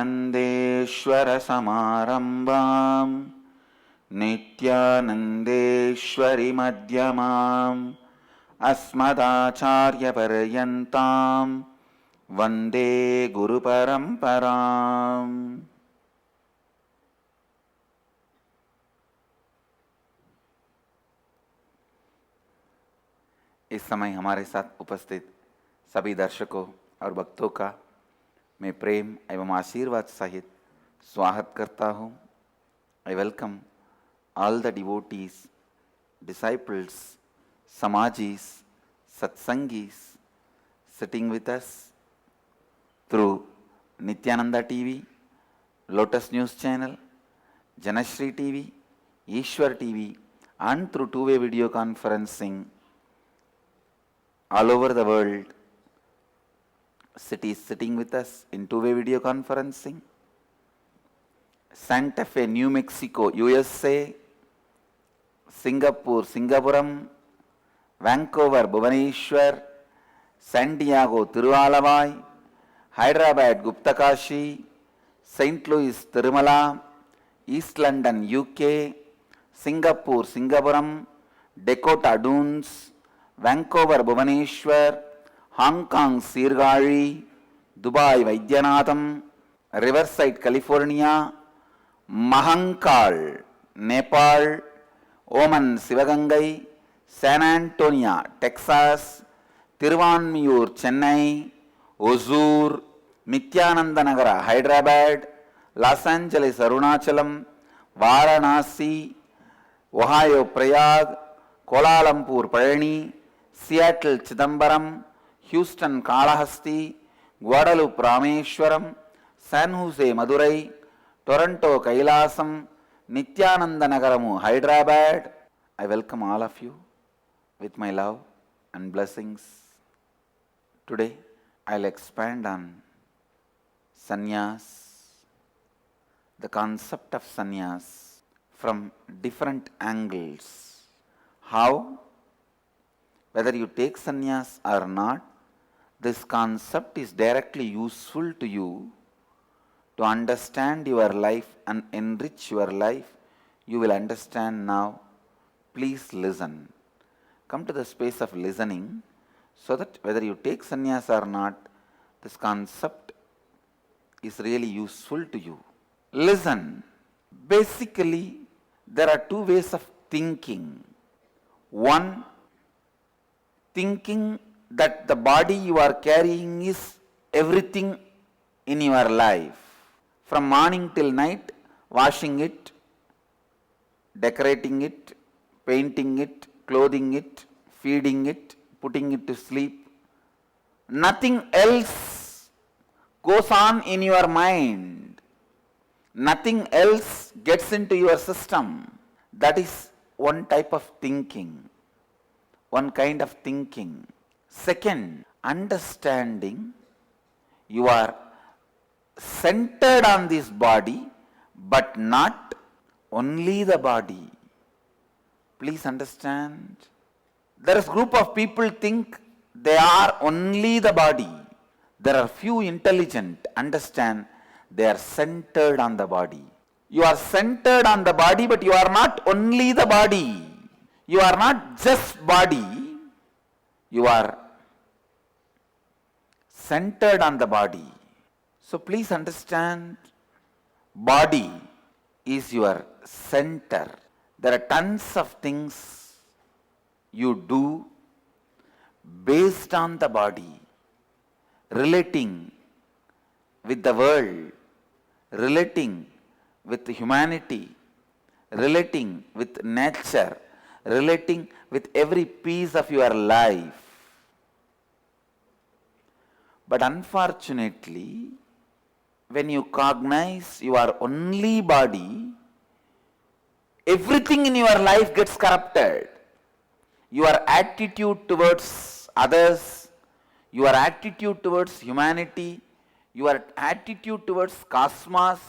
विद्यानन्देश्वरसमारम्भां नित्यानन्देश्वरिमध्यमाम् अस्मदाचार्यपर्यन्तां वन्दे गुरुपरम्पराम्. इस समय हमारे साथ उपस्थित सभी दर्शकों और भक्तों का मैं प्रेम एवं आशीर्वाद सहित स्वागत करता हूँ. I welcome all the devotees, disciples, Samajis, Satsangis sitting with us through Nithyananda TV, Lotus News Channel, Janashri TV, Ishwar TV and through two-way video conferencing all over the world. Cities sitting with us in two-way video conferencing. Santa Fe, New Mexico, USA, Singapore, Singapuram, Vancouver, Bhubaneswar, San Diego, Tiruvalavai, Hyderabad, Guptakashi, St. Louis, Tirumala, East London, UK, Singapore, Singapuram, Dakota Dunes, Vancouver, Bhubaneswar, Hong Kong, Sirgari, Dubai, Vaidyanatham, Riverside, California, Mahankal, Nepal, Oman, Sivagangai, San Antonio, Texas, Tiruvanmiyur, Chennai, Hosur, Nithyananda Nagara, Hyderabad, Los Angeles, Arunachalam, Varanasi, Ohio, Prayag, Kuala Lumpur, Palani, Seattle, Chidambaram, Houston, Kalahasti, Guadalupe, Rameshwaram, San Jose, Madurai, Toronto, Kailasam, Nithyananda Nagaramu, Hyderabad. I welcome all of you with my love and blessings. Today, I'll expand on Sannyas, the concept of Sannyas from different angles. How? Whether you take sannyas or not, this concept is directly useful to you to understand your life and enrich your life. You will understand now. Please listen. Come to the space of listening so that whether you take sannyas or not, this concept is really useful to you. Listen. Basically, there are two ways of thinking. One, thinking that the body you are carrying is everything in your life. From morning till night, washing it, decorating it, painting it, clothing it, feeding it, putting it to sleep. Nothing else goes on in your mind. Nothing else gets into your system. That is one type of thinking. One kind of thinking. Second, understanding you are centered on this body, but not only the body. Please understand. There is a group of people think they are only the body. There are few intelligent, understand they are centered on the body. You are centered on the body, but you are not only the body. You are not just body, you are centered on the body. So please understand, body is your center. There are tons of things you do based on the body, relating with the world, relating with humanity, relating with nature, relating with every piece of your life. But unfortunately, when you cognize your only body, everything in your life gets corrupted. Your attitude towards others, your attitude towards humanity, your attitude towards cosmos,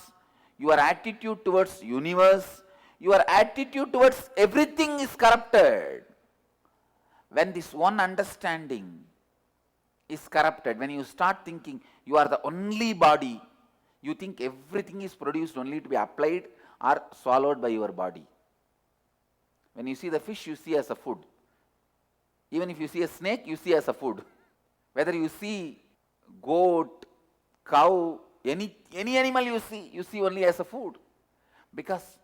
your attitude towards universe, your attitude towards everything is corrupted. When this one understanding is corrupted, when you start thinking you are the only body, You think everything is produced only to be applied or swallowed by your body. When you see the fish, you see as a food. Even if you see a snake, you see as a food. Whether you see goat, cow, any animal you see only as a food. Because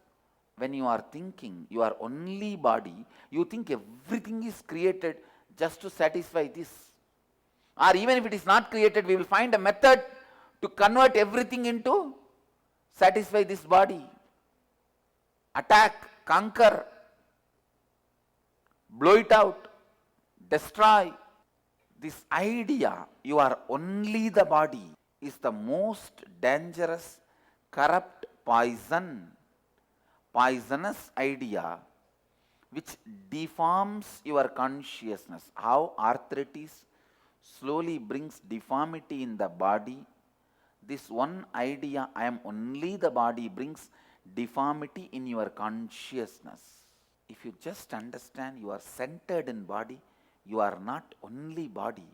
when you are thinking, you are only body, you think everything is created just to satisfy this. Or even if it is not created, we will find a method to convert everything into satisfy this body. Attack, conquer, blow it out, destroy. This idea, you are only the body, is the most dangerous, corrupt poisonous idea which deforms your consciousness. How arthritis slowly brings deformity in the body, this one idea, I am only the body, brings deformity in your consciousness. If you just understand you are centered in body, you are not only body,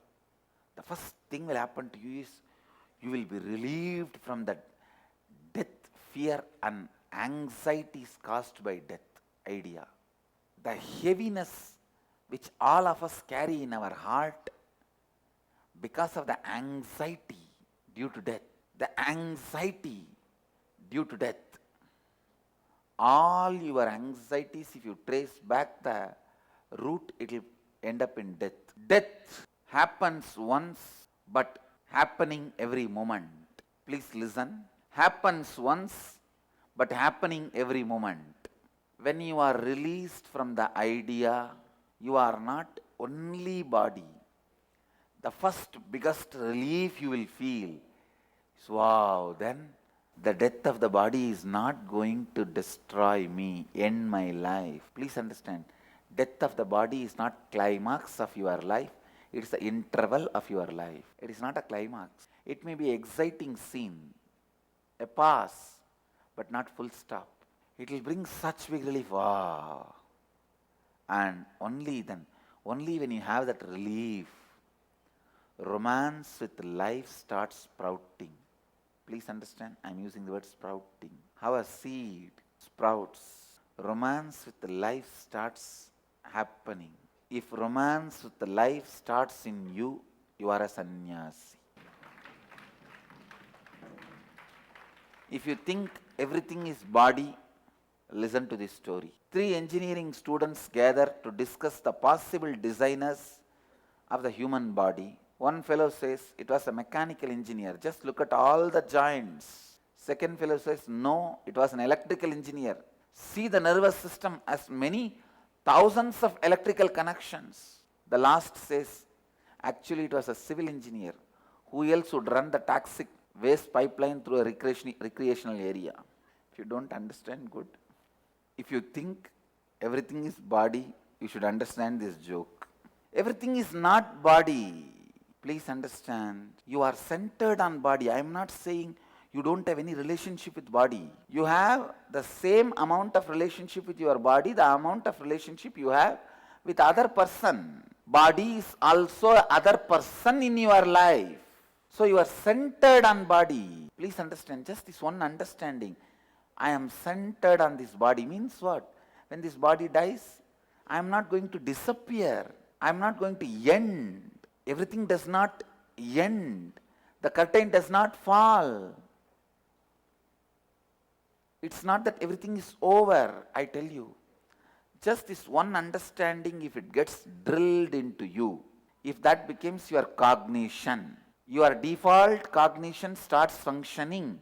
the first thing will happen to you is you will be relieved from that death, fear and anxieties caused by death idea. The heaviness which all of us carry in our heart because of the anxiety due to death. The anxiety due to death. All your anxieties, if you trace back the root, it will end up in death. Death happens once, but happening every moment. Please listen. Happens once, but happening every moment. When you are released from the idea, you are not only body. The first biggest relief you will feel is, wow, then the death of the body is not going to destroy me, end my life. Please understand, death of the body is not climax of your life, it is the interval of your life. It is not a climax. It may be exciting scene, a pause, but not full stop. It will bring such big relief, wow. And only then, only when you have that relief, romance with life starts sprouting. Please understand, I am using the word sprouting. How a seed sprouts, romance with life starts happening. If romance with life starts in you, you are a sannyasi. If you think everything is body, listen to this story. 3 engineering students gather to discuss the possible designers of the human body. One fellow says it was a mechanical engineer, just look at all the joints. Second fellow says no, it was an electrical engineer. See, the nervous system has many thousands of electrical connections. The last says actually it was a civil engineer. Who else would run the toxic waste pipeline through a recreational area? If you don't understand, good. If you think everything is body, you should understand this joke. Everything is not body. Please understand, you are centered on body. I am not saying you don't have any relationship with body. You have the same amount of relationship with your body, the amount of relationship you have with other person. Body is also other person in your life. So you are centered on body. Please understand, just this one understanding. I am centered on this body means what? When this body dies, I am not going to disappear. I am not going to end. Everything does not end. The curtain does not fall. It's not that everything is over, I tell you. Just this one understanding, if it gets drilled into you, if that becomes your cognition, your default cognition starts functioning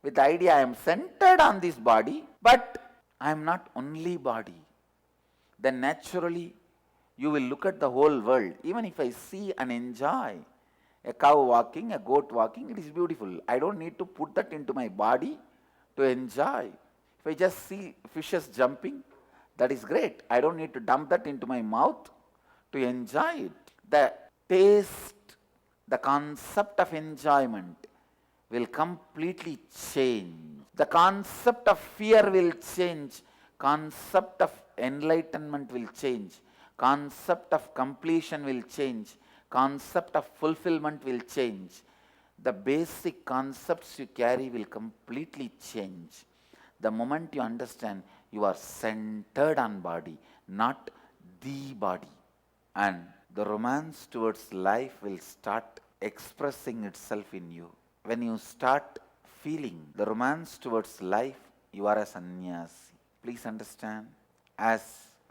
with the idea I am centered on this body, but I am not only body. Then naturally, you will look at the whole world. Even if I see and enjoy a cow walking, a goat walking, it is beautiful. I don't need to put that into my body to enjoy. If I just see fishes jumping, that is great. I don't need to dump that into my mouth to enjoy it. The taste, the concept of enjoyment will completely change. The concept of fear will change. Concept of enlightenment will change. Concept of completion will change. Concept of fulfillment will change. the basic concepts you carry will completely change. The moment you understand you are centered on body, not the body. And the romance towards life will start expressing itself in you. When you start feeling the romance towards life, you are a sannyasi. Please understand, as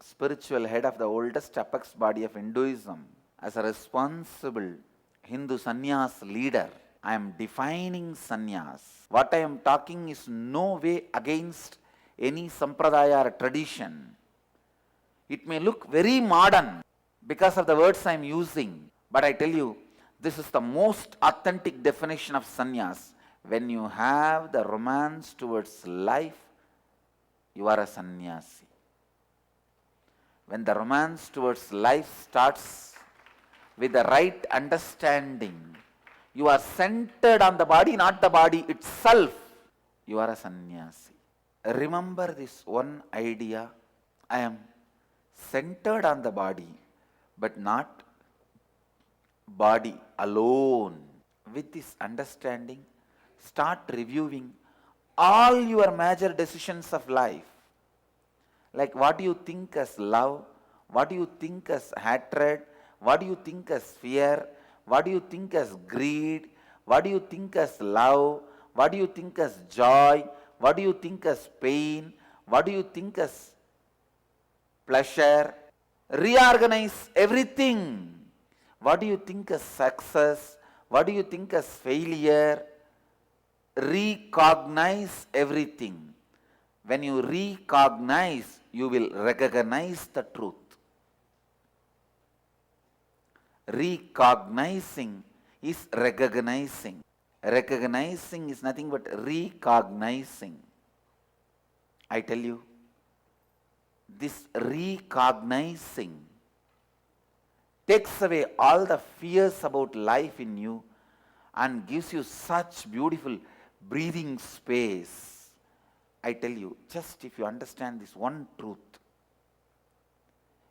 spiritual head of the oldest apex body of Hinduism, as a responsible Hindu sannyas leader, I am defining sannyas. What I am talking is no way against any sampradaya or tradition. It may look very modern because of the words I am using, but I tell you, this is the most authentic definition of sannyas. When you have the romance towards life, you are a sannyasi. When the romance towards life starts with the right understanding, you are centered on the body, not the body itself, you are a sannyasi. Remember this one idea, I am centered on the body, but not body alone. With this understanding, start reviewing all your major decisions of life. Like what do you think as love, what do you think as hatred, what do you think as fear, what do you think as greed, what do you think as love, what do you think as joy, what do you think as pain, what do you think as pleasure. Reorganize everything. What do you think as success? What do you think as failure? Recognize everything. When you recognize, you will recognize the truth. Recognizing is recognizing. Recognizing is nothing but recognizing. I tell you, this recognizing takes away all the fears about life in you and gives you such beautiful breathing space. I tell you, just if you understand this one truth,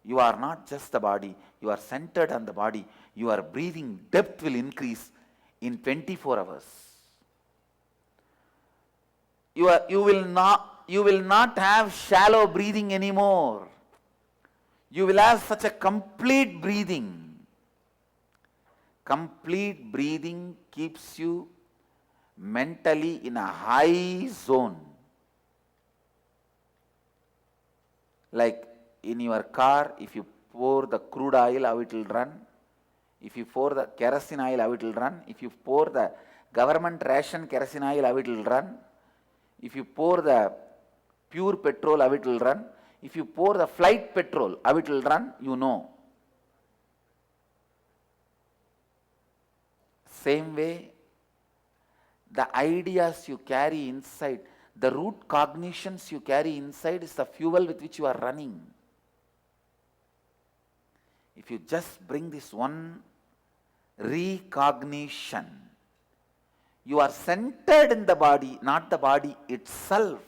you are not just the body, you are centered on the body, your breathing depth will increase in 24 hours. You will not have shallow breathing anymore. You will have such a complete breathing. Complete breathing keeps you mentally in a high zone. Like in your car, if you pour the crude oil, how it will run. If you pour the kerosene oil, how it will run. If you pour the government ration kerosene oil, how it will run. If you pour the pure petrol, how it will run. If you pour the flight petrol, how it will run, you know. Same way, the ideas you carry inside, the root cognitions you carry inside is the fuel with which you are running. If you just bring this one recognition, you are centered in the body, not the body itself.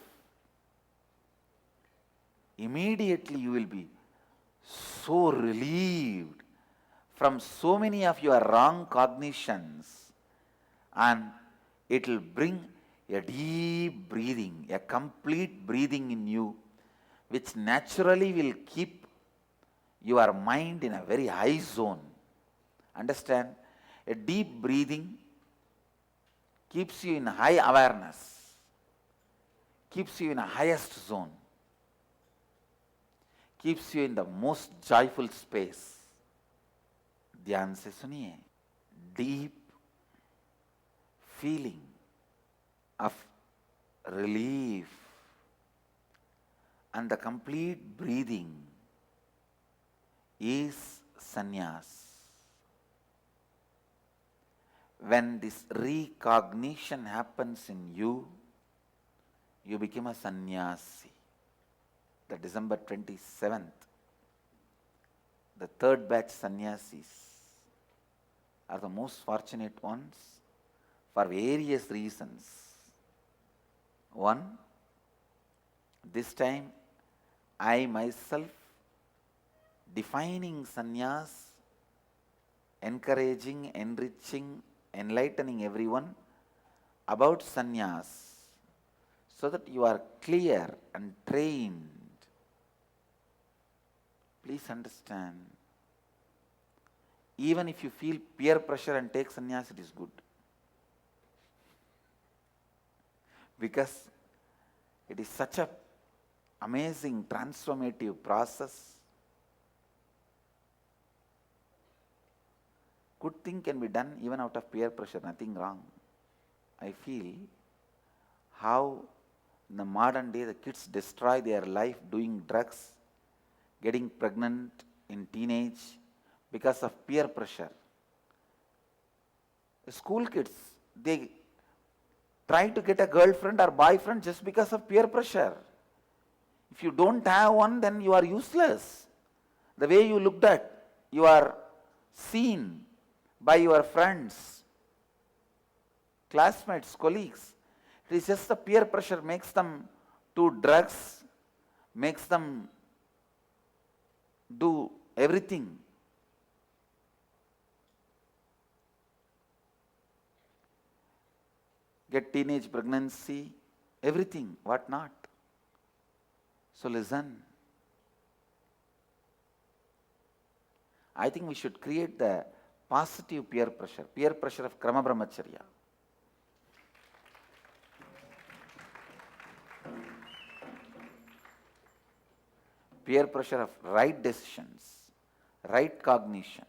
Immediately you will be so relieved from so many of your wrong cognitions, and it will bring a deep breathing, a complete breathing in you, which naturally will keep your mind in a very high zone. Understand? A deep breathing keeps you in high awareness, keeps you in a highest zone, keeps you in the most joyful space. ध्यान से सुनिए. Deep feeling of relief and the complete breathing is sannyas. When this recognition happens in you, you become a sannyasi. The December 27th, the third batch sannyasis are the most fortunate ones for various reasons. One, this time I myself defining sannyas, encouraging, enriching enlightening everyone about sannyas so that you are clear and trained. Please understand, even if you feel peer pressure and take sannyas, it is good. Because it is such a amazing transformative process. Good thing can be done even out of peer pressure, nothing wrong. I feel how in the modern day the kids destroy their life doing drugs, getting pregnant in teenage because of peer pressure. School kids, they try to get a girlfriend or boyfriend just because of peer pressure. If you don't have one, then you are useless. The way you looked at, you are seen by your friends, classmates, colleagues. It is just the peer pressure makes them do drugs, makes them do everything. Get teenage pregnancy, everything, what not. So listen. I think we should create the positive peer pressure of Krama Brahmacharya. Peer pressure of right decisions, right cognition,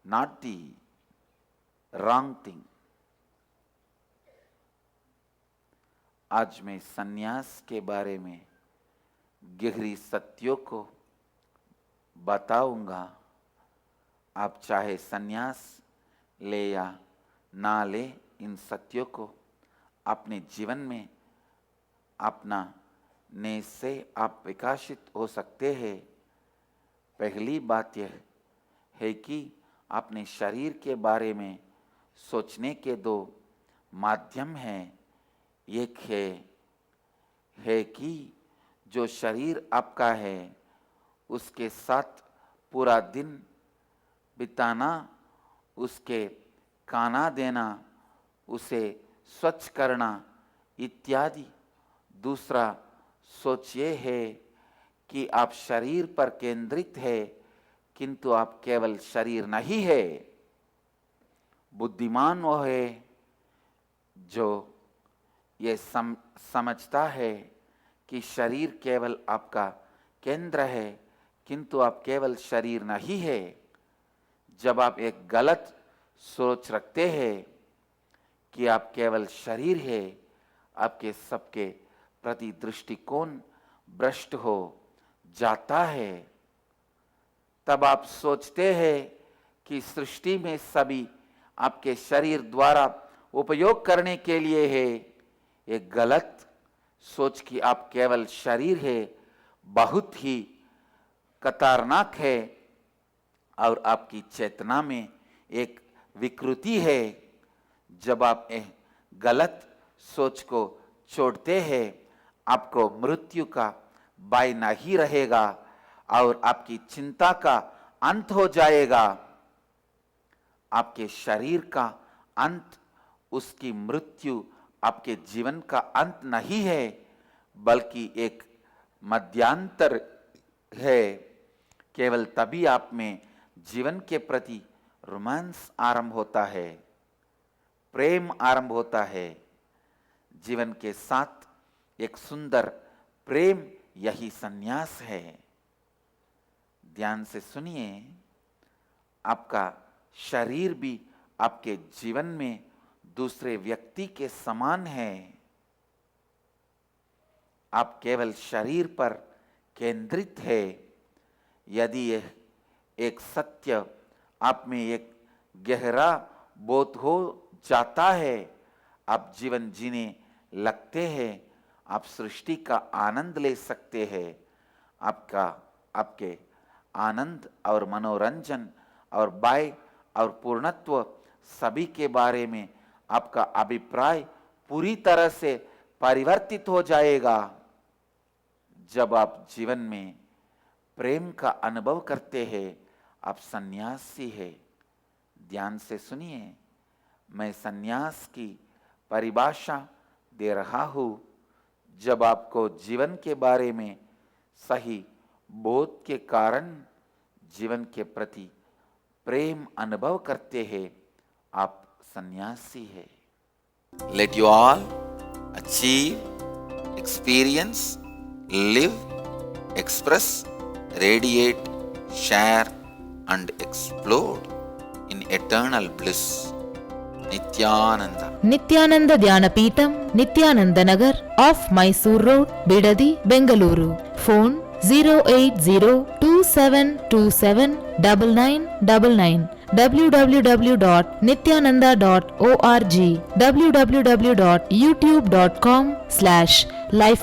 not the wrong thing. आज मैं संन्यास के बारे में गहरी सत्यों को बताऊंगा. आप चाहे संन्यास ले या ना ले, इन सत्यों को अपने जीवन में अपनाने से आप विकसित हो सकते हैं. पहली बात यह है कि अपने शरीर के बारे में सोचने के दो माध्यम हैं. एक है कि जो शरीर आपका है उसके साथ पूरा दिन बिताना, उसके खाना देना, उसे स्वच्छ करना इत्यादि. दूसरा सोच ये है कि आप शरीर पर केंद्रित है, किंतु आप केवल शरीर नहीं है. बुद्धिमान वो है जो ये समझता है कि शरीर केवल आपका केंद्र है, किंतु आप केवल शरीर नहीं है. जब आप एक गलत सोच रखते हैं कि आप केवल शरीर है, आपके सबके प्रति दृष्टिकोण भ्रष्ट हो जाता है. तब आप सोचते हैं कि सृष्टि में सभी आपके शरीर द्वारा उपयोग करने के लिए है. एक गलत सोच कि आप केवल शरीर है बहुत ही खतरनाक है और आपकी चेतना में एक विकृति है. जब आप गलत सोच को छोड़ते हैं, आपको मृत्यु का भय नहीं रहेगा और आपकी चिंता का अंत हो जाएगा. आपके शरीर का अंत, उसकी मृत्यु आपके जीवन का अंत नहीं है, बल्कि एक मध्यांतर है. केवल तभी आप में जीवन के प्रति रोमांस आरंभ होता है, प्रेम आरंभ होता है. जीवन के साथ एक सुंदर प्रेम, यही संन्यास है. ध्यान से सुनिए. आपका शरीर भी आपके जीवन में दूसरे व्यक्ति के समान है. आप केवल शरीर पर केंद्रित है. यदि यह एक सत्य आप में एक गहरा बोध हो जाता है, आप जीवन जीने लगते हैं. आप सृष्टि का आनंद ले सकते हैं. आपके आनंद और मनोरंजन और बाय और पूर्णत्व सभी के बारे में आपका अभिप्राय पूरी तरह से परिवर्तित हो जाएगा. जब आप जीवन में प्रेम का अनुभव करते हैं, आप सन्यासी है. ध्यान से सुनिए, मैं संन्यास की परिभाषा दे रहा हूं। जब आपको जीवन के बारे में सही बोध के कारण जीवन के प्रति प्रेम अनुभव करते हैं, आप संन्यासी है। Let you all achieve, experience, live, express, radiate, share and explode in eternal bliss. Nithyananda. Nithyananda Dhyanapitham, Nithyananda Nagar, off Mysore Road, Bidadi, Bengaluru. Phone 08027279999. www.nithyananda.org. www.youtube.com/life